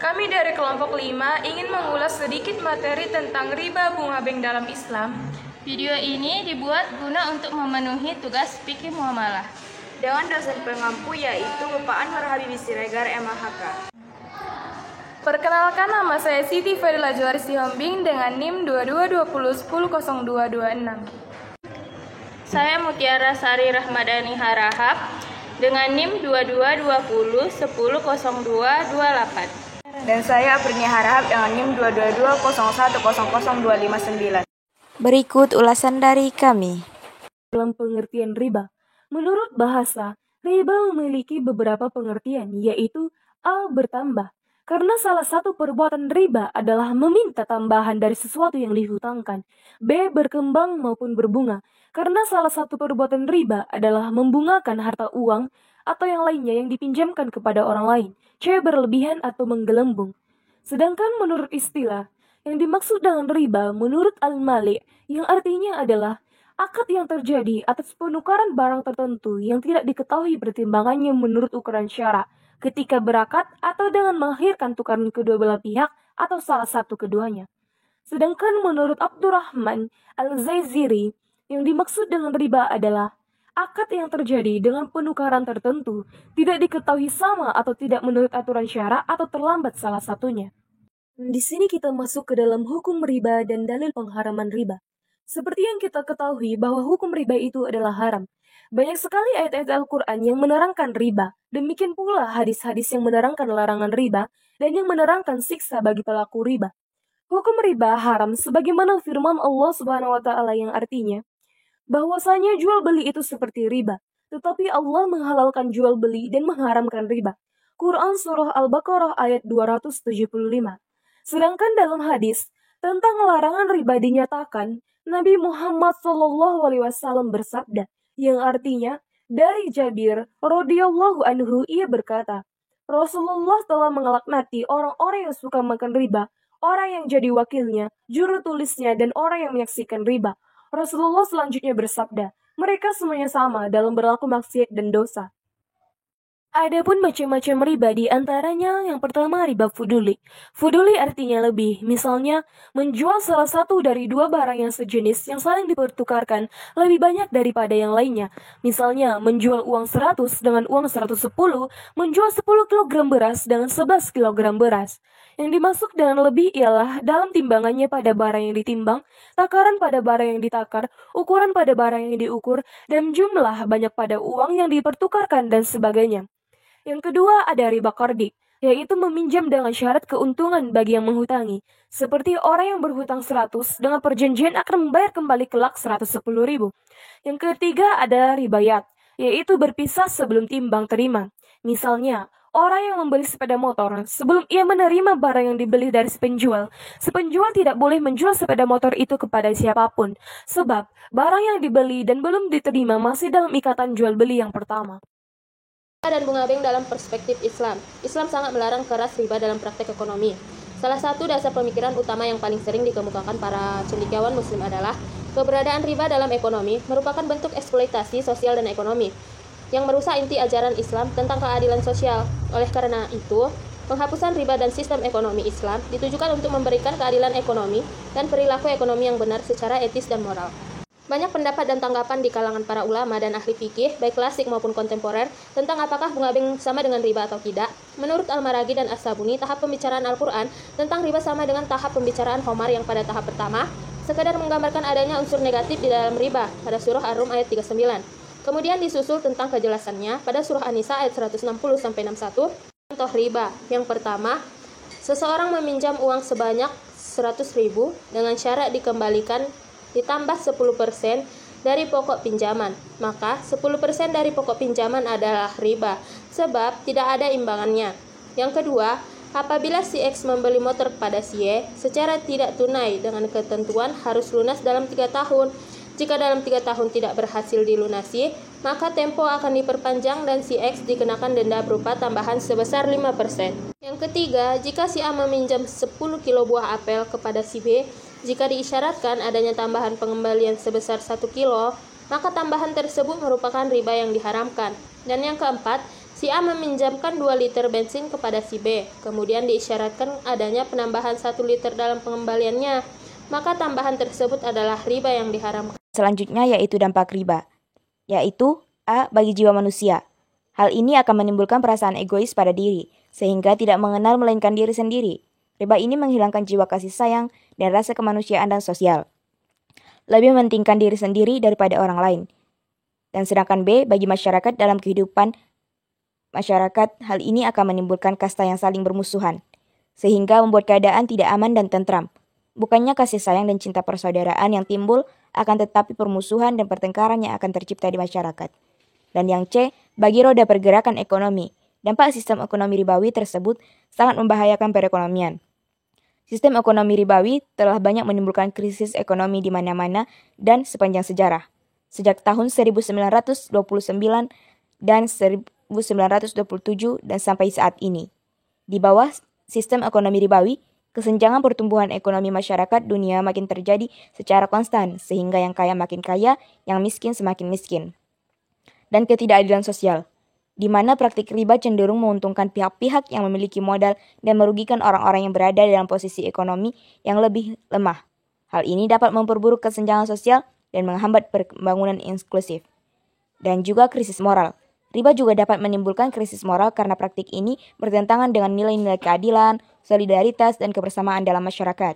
Kami dari kelompok 5 ingin mengulas sedikit materi tentang riba bunga bank dalam Islam. Video ini dibuat guna untuk memenuhi tugas fikih muamalah dengan dosen pengampu yaitu Bapak Anwar Habibi Siregar MHK. Perkenalkan, nama saya Siti Fadila Johari Sihombing dengan NIM 2220100226. Saya Mutiara Sari Rahmadani Harahap dengan NIM 2220100228. Dan saya Aprinia Harahap dengan NIM 22201000259. Berikut ulasan dari kami. Dalam pengertian riba, menurut bahasa, riba memiliki beberapa pengertian, yaitu A. Bertambah, karena salah satu perbuatan riba adalah meminta tambahan dari sesuatu yang dihutangkan. B. Berkembang maupun berbunga, karena salah satu perbuatan riba adalah membungakan harta uang atau yang lainnya yang dipinjamkan kepada orang lain. C. Berlebihan atau menggelembung. Sedangkan menurut istilah, yang dimaksud dengan riba menurut Al-Malik yang artinya adalah akad yang terjadi atas penukaran barang tertentu yang tidak diketahui pertimbangannya menurut ukuran syara ketika berakad atau dengan mengakhirkan tukaran kedua belah pihak atau salah satu keduanya. Sedangkan menurut Abdurrahman Al-Zaiziri yang dimaksud dengan riba adalah akad yang terjadi dengan penukaran tertentu tidak diketahui sama atau tidak menurut aturan syara atau terlambat salah satunya. Di sini kita masuk ke dalam hukum riba dan dalil pengharaman riba. Seperti yang kita ketahui bahwa hukum riba itu adalah haram. Banyak sekali ayat-ayat Al-Quran yang menerangkan riba. Demikian pula hadis-hadis yang menerangkan larangan riba dan yang menerangkan siksa bagi pelaku riba. Hukum riba haram sebagaimana firman Allah Subhanahu wa taala yang artinya bahwasanya jual beli itu seperti riba, tetapi Allah menghalalkan jual beli dan mengharamkan riba. Quran Surah Al-Baqarah ayat 275. Sedangkan dalam hadis tentang larangan riba dinyatakan, Nabi Muhammad SAW bersabda, yang artinya dari Jabir radhiyallahu anhu ia berkata, Rasulullah telah mengelaknati orang-orang yang suka makan riba, orang yang jadi wakilnya, juru tulisnya, dan orang yang menyaksikan riba. Rasulullah selanjutnya bersabda, mereka semuanya sama dalam berlaku maksiat dan dosa. Adapun macam-macam riba di antaranya yang pertama riba fuduli. Fuduli artinya lebih, misalnya menjual salah satu dari dua barang yang sejenis yang saling dipertukarkan lebih banyak daripada yang lainnya. Misalnya menjual uang 100 dengan uang 110, menjual 10 kg beras dengan 11 kg beras. Yang dimaksud dengan lebih ialah dalam timbangannya pada barang yang ditimbang, takaran pada barang yang ditakar, ukuran pada barang yang diukur, dan jumlah banyak pada uang yang dipertukarkan dan sebagainya. Yang kedua ada riba qardi, yaitu meminjam dengan syarat keuntungan bagi yang menghutangi. Seperti orang yang berhutang 100 dengan perjanjian akan membayar kembali kelak 110.000. Yang ketiga ada ribayat, yaitu berpisah sebelum timbang terima. Misalnya, orang yang membeli sepeda motor, sebelum ia menerima barang yang dibeli dari si penjual tidak boleh menjual sepeda motor itu kepada siapapun. Sebab, barang yang dibeli dan belum diterima masih dalam ikatan jual beli yang pertama. Dan bunga bank dalam perspektif Islam. Islam sangat melarang keras riba dalam praktek ekonomi. Salah satu dasar pemikiran utama yang paling sering dikemukakan para cendekiawan muslim adalah keberadaan riba dalam ekonomi merupakan bentuk eksploitasi sosial dan ekonomi yang merusak inti ajaran Islam tentang keadilan sosial. Oleh karena itu, penghapusan riba dan sistem ekonomi Islam ditujukan untuk memberikan keadilan ekonomi dan perilaku ekonomi yang benar secara etis dan moral. Banyak pendapat dan tanggapan di kalangan para ulama dan ahli fikih, baik klasik maupun kontemporer, tentang apakah bunga bank sama dengan riba atau tidak. Menurut Al-Maraghi dan As-Sabuni, tahap pembicaraan Al-Quran tentang riba sama dengan tahap pembicaraan Homar yang pada tahap pertama, sekadar menggambarkan adanya unsur negatif di dalam riba pada surah Ar-Rum ayat 39. Kemudian disusul tentang kejelasannya pada surah An-Nisa ayat 160-61. Contoh riba. Yang pertama, seseorang meminjam uang sebanyak 100.000 dengan syarat dikembalikan ditambah 10% dari pokok pinjaman, maka 10% dari pokok pinjaman adalah riba, sebab tidak ada imbangannya. Yang kedua, apabila si X membeli motor kepada si Y secara tidak tunai dengan ketentuan harus lunas dalam 3 tahun. Jika dalam 3 tahun tidak berhasil dilunasi, maka tempo akan diperpanjang dan si X dikenakan denda berupa tambahan sebesar 5%. Yang ketiga, jika si A meminjam 10 kilo buah apel kepada si B, jika diisyaratkan adanya tambahan pengembalian sebesar 1 kilo, maka tambahan tersebut merupakan riba yang diharamkan. Dan yang keempat, Si A meminjamkan 2 liter bensin kepada si B, kemudian diisyaratkan adanya penambahan 1 liter dalam pengembaliannya, maka tambahan tersebut adalah riba yang diharamkan. Selanjutnya yaitu dampak riba, yaitu A. Bagi jiwa manusia. Hal ini akan menimbulkan perasaan egois pada diri, sehingga tidak mengenal melainkan diri sendiri. Riba ini menghilangkan jiwa kasih sayang dan rasa kemanusiaan dan sosial. Lebih mementingkan diri sendiri daripada orang lain. Dan sedangkan B. Bagi masyarakat dalam kehidupan masyarakat, hal ini akan menimbulkan kasta yang saling bermusuhan, sehingga membuat keadaan tidak aman dan tentram. Bukannya kasih sayang dan cinta persaudaraan yang timbul, akan tetapi permusuhan dan pertengkaran yang akan tercipta di masyarakat. Dan yang C, bagi roda pergerakan ekonomi, dampak sistem ekonomi ribawi tersebut sangat membahayakan perekonomian. Sistem ekonomi ribawi telah banyak menimbulkan krisis ekonomi di mana-mana dan sepanjang sejarah. Sejak tahun 1929 dan 1927 dan sampai saat ini. Di bawah sistem ekonomi ribawi, kesenjangan pertumbuhan ekonomi masyarakat dunia makin terjadi secara konstan, sehingga yang kaya makin kaya, yang miskin semakin miskin. Dan ketidakadilan sosial, di mana praktik riba cenderung menguntungkan pihak-pihak yang memiliki modal dan merugikan orang-orang yang berada dalam posisi ekonomi yang lebih lemah. Hal ini dapat memperburuk kesenjangan sosial dan menghambat pembangunan inklusif. Dan juga krisis moral. Riba juga dapat menimbulkan krisis moral karena praktik ini bertentangan dengan nilai-nilai keadilan, solidaritas, dan kebersamaan dalam masyarakat.